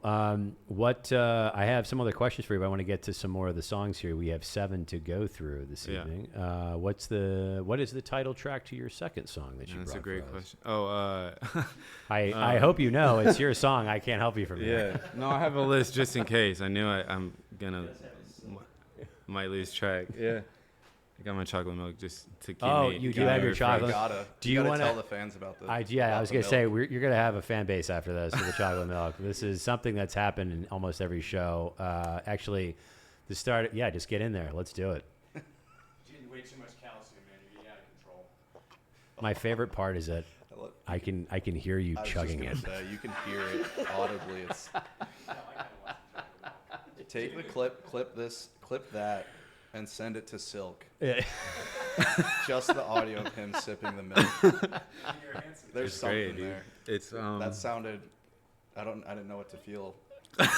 I have some other questions for you, but I want to get to some more of the songs here. We have 7 to go through this evening. What is the title track to your second song that you brought? That's a great for us? question. Oh, I hope you know it's your song. I can't help you from here. No, I have a list just in case. I knew I'm gonna might lose track. Yeah. I got my chocolate milk just to keep me. You do have your chocolate. Do you want to tell the fans about this? I was gonna say you're gonna have a fan base after this with the chocolate milk. This is something that's happened in almost every show. Actually, the start. Yeah, just get in there. Let's do it. You're getting way too much calcium, man. You're getting out of control. My favorite part is that I can hear you chugging it. You can hear it audibly. It's take the clip this, clip that, and send it to Silk. Yeah. Just the audio of him sipping the milk. There's something great, there. It's that sounded. I didn't know what to feel. I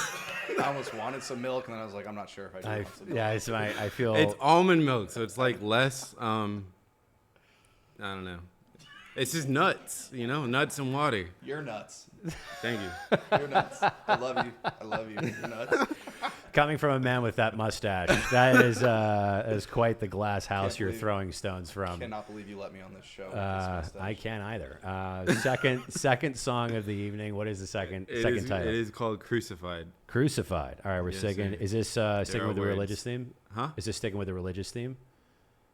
almost wanted some milk, and then I was like, I'm not sure if I do want some milk. Yeah, I feel it's almond milk, so it's like less. I don't know. It's just nuts, nuts and water. You're nuts. Thank you. You're nuts. I love you. You're nuts. Coming from a man with that mustache, that is quite the glass house you're throwing stones from. I cannot believe you let me on this show. I can't either. Second song of the evening. What is the second title? It is called Crucified. Crucified. All right, we're singing. Is this sticking with the religious theme? Huh? Is this sticking with the religious theme?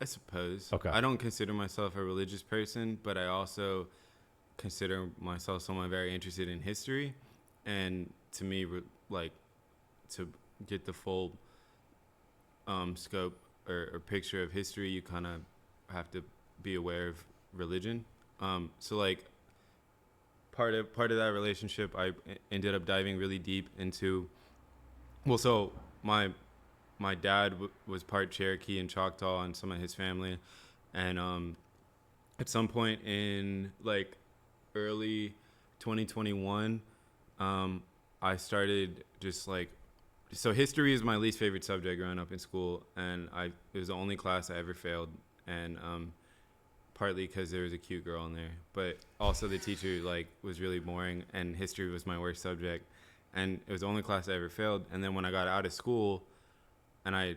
I suppose. Okay. I don't consider myself a religious person, but I also consider myself someone very interested in history. And to me, like, to get the full scope or picture of history, you kind of have to be aware of religion. So like part of that relationship, I ended up diving really deep into. Well, so my dad was part Cherokee and Choctaw, and some of his family, and at some point in like early 2021, I started just like. So history is my least favorite subject growing up in school, and it was the only class I ever failed, and partly because there was a cute girl in there, but also the teacher like was really boring, and history was my worst subject, and it was the only class I ever failed. And then when I got out of school, and I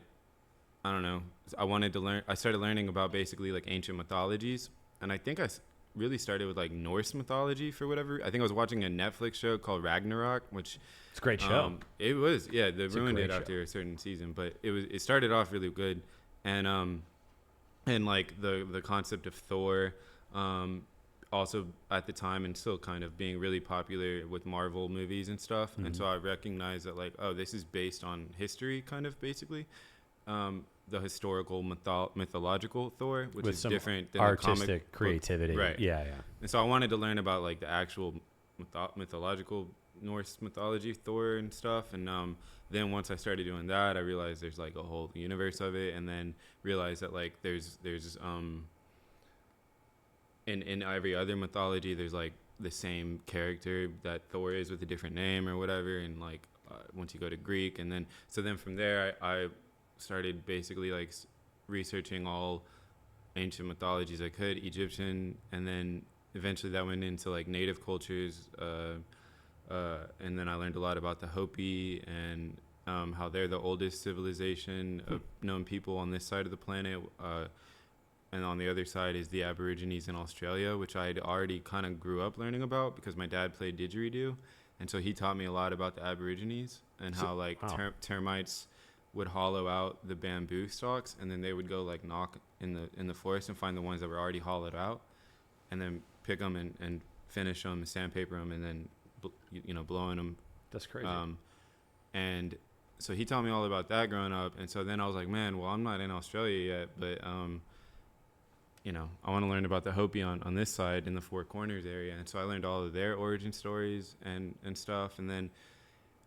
don't know, I wanted to learn. I started learning about basically like ancient mythologies, and I think I really started with like Norse mythology for whatever. I think I was watching a Netflix show called Ragnarok, which it's a great show. It was, yeah. They ruined it after a certain season, but it started off really good, and like the concept of Thor, also at the time and still kind of being really popular with Marvel movies and stuff, and so I recognized that like, oh, this is based on history, kind of basically. The historical mythological Thor, which with is some different than artistic the comic creativity, book. Right? Yeah. And so I wanted to learn about like the actual mythological Norse mythology Thor and stuff, and then once I started doing that, I realized there's like a whole universe of it, and then realized that like there's in every other mythology there's like the same character that Thor is with a different name or whatever, and like once you go to Greek, and then from there I started basically like researching all ancient mythologies I could, Egyptian, and then eventually that went into like native cultures, and then I learned a lot about the Hopi and how they're the oldest civilization of known people on this side of the planet, and on the other side is the Aborigines in Australia, which I had already kind of grew up learning about because my dad played didgeridoo, and so he taught me a lot about the Aborigines and how like termites would hollow out the bamboo stalks, and then they would go like knock in the forest and find the ones that were already hollowed out, and then pick them and finish them and sandpaper them, and then blowing them. That's crazy. And so he taught me all about that growing up, and so then I was like, man, well, I'm not in Australia yet, but I want to learn about the Hopi on this side in the Four Corners area, and so I learned all of their origin stories and stuff, and then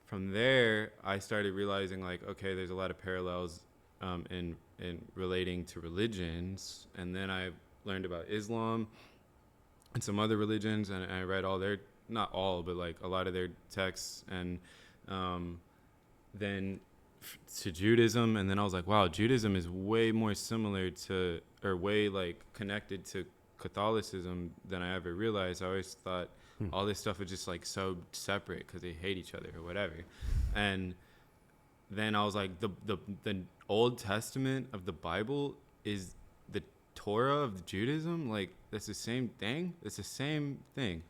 from there, I started realizing like, okay, there's a lot of parallels in relating to religions, and then I learned about Islam and some other religions, and I read all their, not all, but like a lot of their texts, and then to Judaism, and then I was like, wow, Judaism is way more similar to, or way like connected to Catholicism than I ever realized. I always thought all this stuff was just like so separate because they hate each other or whatever. And then I was like, the Old Testament of the Bible is the Torah of Judaism. Like, that's the same thing. It's the same thing.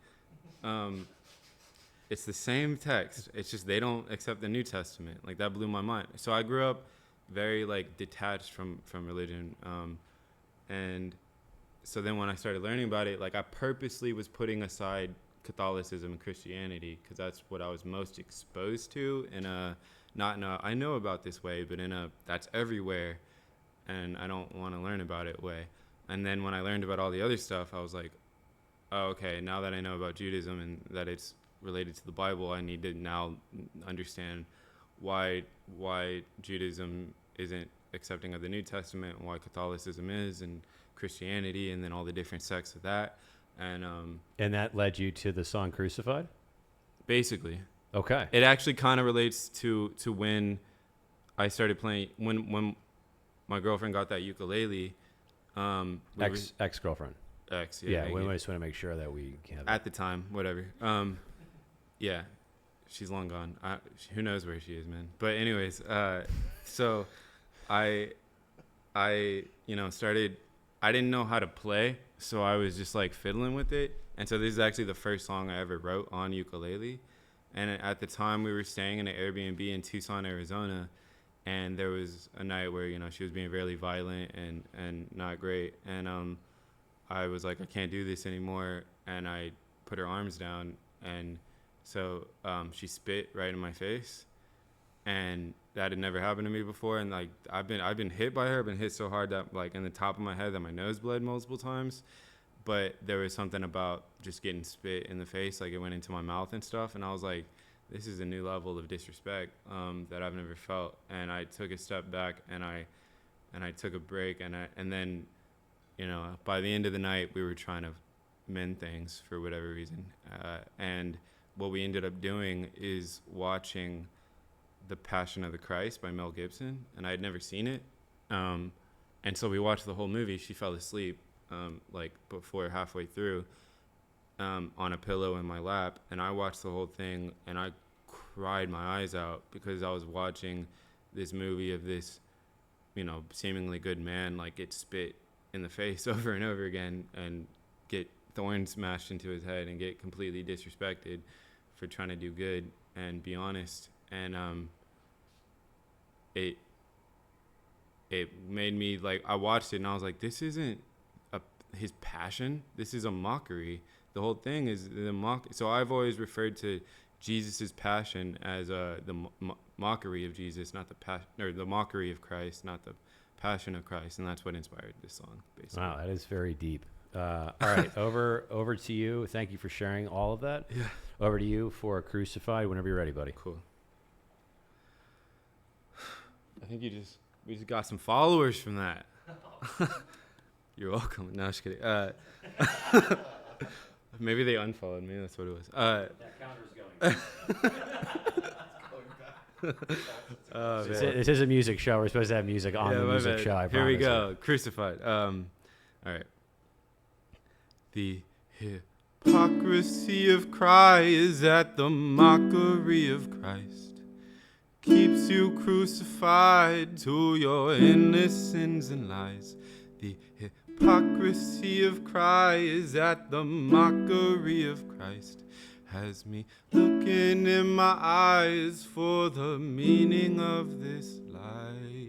It's the same text. It's just they don't accept the New Testament. Like, that blew my mind. So I grew up very like detached from religion. And so then when I started learning about it, like I purposely was putting aside Catholicism and Christianity because that's what I was most exposed to in a, not in a, I know about this way, but in a, that's everywhere and I don't want to learn about it way. And then when I learned about all the other stuff, I was like, oh, okay, now that I know about Judaism and that it's related to the Bible, I need to now understand why Judaism isn't accepting of the New Testament, why Catholicism is, and Christianity, and then all the different sects of that. And that led you to the song Crucified? basically, Okay. it actually kind of relates to when I started playing, when my girlfriend got that ukulele. Ex-girlfriend. Ex, Yeah, we just want to make sure that we have at the time, whatever. Yeah, she's long gone. Who knows where she is, man. But anyways, so I started, I didn't know how to play, so I was just like fiddling with it. And so this is actually the first song I ever wrote on ukulele. And at the time we were staying in an Airbnb in Tucson, Arizona, and there was a night where, she was being really violent and not great. And I was like, I can't do this anymore. And I put her arms down, and so she spit right in my face. And that had never happened to me before. And like I've been hit by her. I've been hit so hard that like in the top of my head that my nose bled multiple times. But there was something about just getting spit in the face, like it went into my mouth and stuff. And I was like, this is a new level of disrespect that I've never felt. And I took a step back and I took a break. And then, by the end of the night, we were trying to mend things for whatever reason. And what we ended up doing is watching The Passion of the Christ by Mel Gibson, and I had never seen it. And so we watched the whole movie. She fell asleep like before halfway through on a pillow in my lap, and I watched the whole thing, and I cried my eyes out because I was watching this movie of this, seemingly good man like get spit in the face over and over again and get thorns smashed into his head and get completely disrespected for trying to do good and be honest. And it made me like, I watched it and I was like, this isn't his passion, this is a mockery. The whole thing is the so I've always referred to Jesus's passion as the mockery of Jesus, not the passion, or the mockery of Christ, not the passion of Christ. And that's what inspired this song, basically. Wow, that is very deep. All right, over to you. Thank you for sharing all of that. Yeah. Over to you for Crucified whenever you're ready, buddy. Cool. I think we just got some followers from that. You're welcome. No, I'm just kidding. Maybe they unfollowed me. That's what it was. That counter's going. This is a music show. We're supposed to have music on the music show. I Here we promise go. you. Crucified. All right. The hypocrisy of Christ is that the mockery of Christ keeps you crucified to your endless sins and lies. The hypocrisy of Christ is that the mockery of Christ has me looking in my eyes for the meaning of this life.